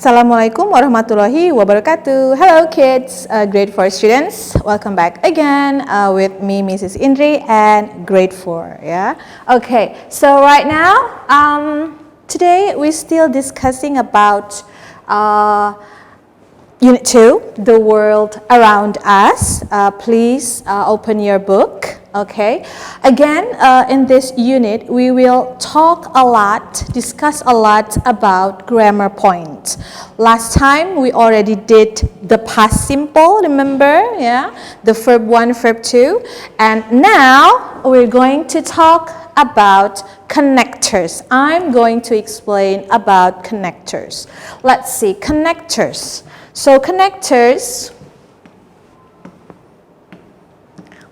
Assalamualaikum warahmatullahi wabarakatuh. Hello kids, grade 4 students. Welcome back again with me, Mrs. Indrie, and grade 4. Yeah. Okay. So right now, today we're still discussing about Unit 2, the world around us. Please open your book. Okay. Again, in this unit, we will talk a lot, discuss a lot about grammar points. Last time, we already did the past simple, remember? Yeah, the verb 1, verb 2. And now, we're going to talk about connectors. I'm going to explain about connectors. Let's see, connectors. So, connectors,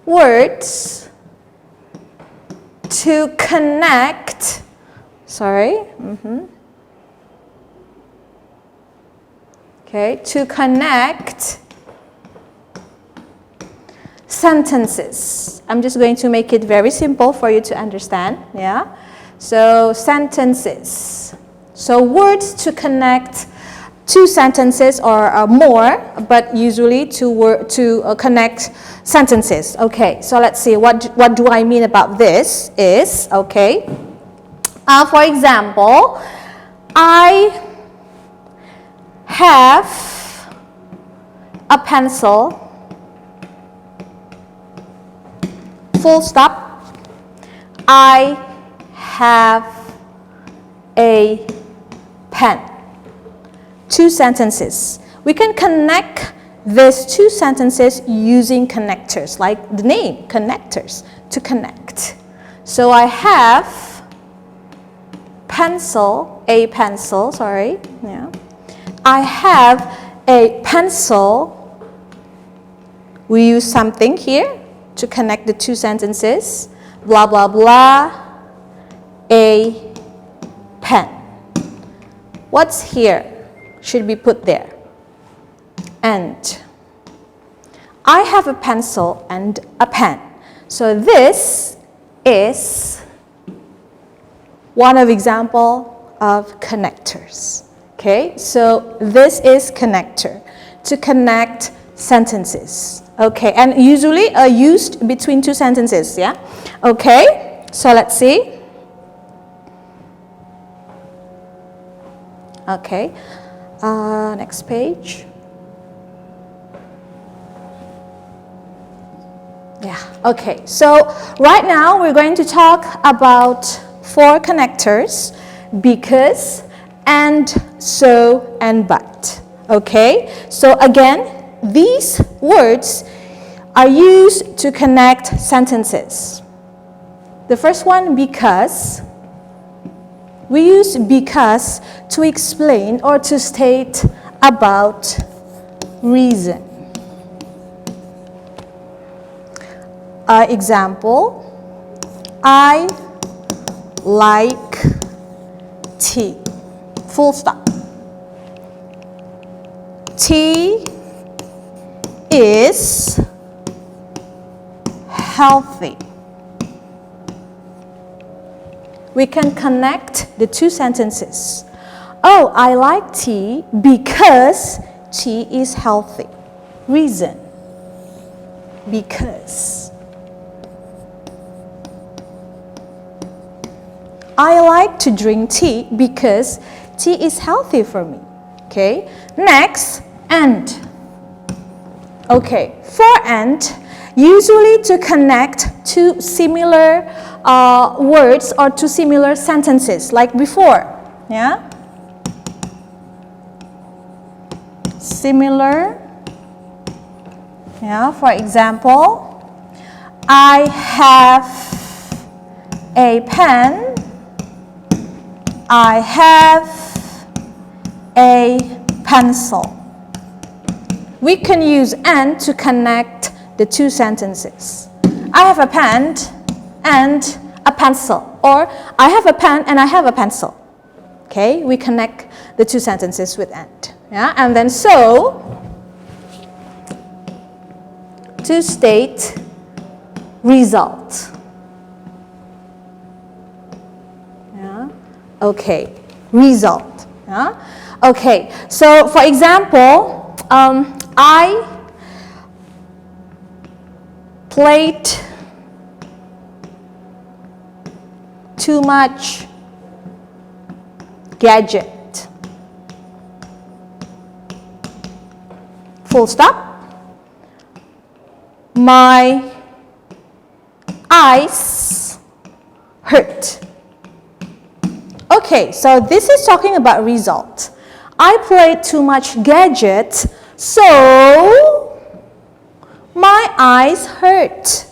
words to connect, to connect sentences. I'm just going to make it very simple for you to understand, yeah? So, sentences. So, words to connect two sentences or more, but usually to connect sentences. Okay, so let's see, what do I mean about this is, okay, for example, I have a pencil, full stop. I have a pen. Two sentences. We can connect these two sentences using connectors, like the name, connectors, to connect. So I have a pencil, yeah. I have a pencil. We use something here to connect the two sentences. Blah, blah, blah, a pen. What's here? Should be put there. And I have a pencil and a pen. So this is one of example of connectors. Okay, so this is connector to connect sentences. Okay, and usually used between two sentences. Yeah. Okay, so let's see. Okay. Next page. Yeah, okay. So right now we're going to talk about 4 connectors: because, and, so, and but. Okay? So again, these words are used to connect sentences. The first one, because. We use because to explain or to state about reason. Example, I like tea. Full stop. Tea is healthy. We can connect the two sentences. Oh, I like tea because tea is healthy. Reason. Because. I like to drink tea because tea is healthy for me. Okay. Next, and. Okay, for and, usually to connect two similar words or two similar sentences, like before, yeah? Similar, yeah, for example, I have a pen, I have a pencil. We can use and to connect the two sentences. I have a pen and a pencil, or I have a pen and I have a pencil. Okay, we connect the two sentences with and. Yeah, and then so, to state result. Yeah, okay, result. Yeah? Okay, so for example, I played too much gadget. Full stop. My eyes hurt. Okay, so this is talking about result. I played too much gadget, so my eyes hurt.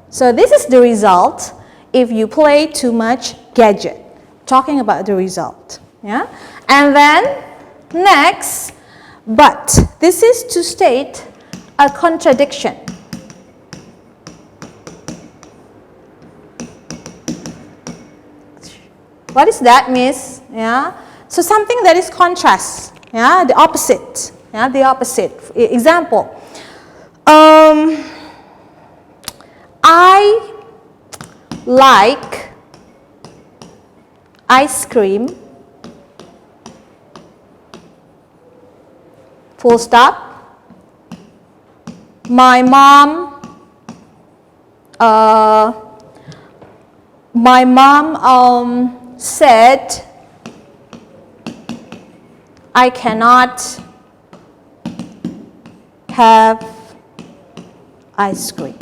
So this is the result if you play too much gadget. Talking about the result. Yeah? And then next, but. This is to state a contradiction. What is that, miss? Yeah. So something that is contrast. Yeah, the opposite. Yeah, the opposite. Example. I like ice cream. Full stop. My mom said I cannot have ice cream.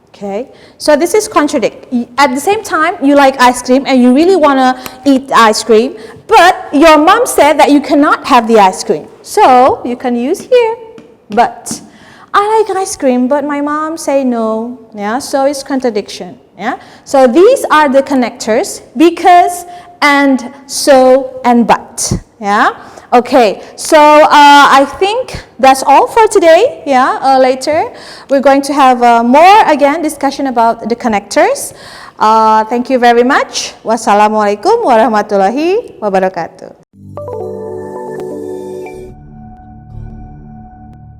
Okay, so this is contradict. At the same time, you like ice cream and you really want to eat ice cream, but your mom said that you cannot have the ice cream. So you can use here, but. I like ice cream, but my mom say no. Yeah, so it's contradiction. Yeah, so these are the connectors: because, and, so, and but. Yeah. Okay. So I think that's all for today. Yeah. Later we're going to have more again discussion about the connectors. Thank you very much. Wassalamualaikum warahmatullahi wabarakatuh.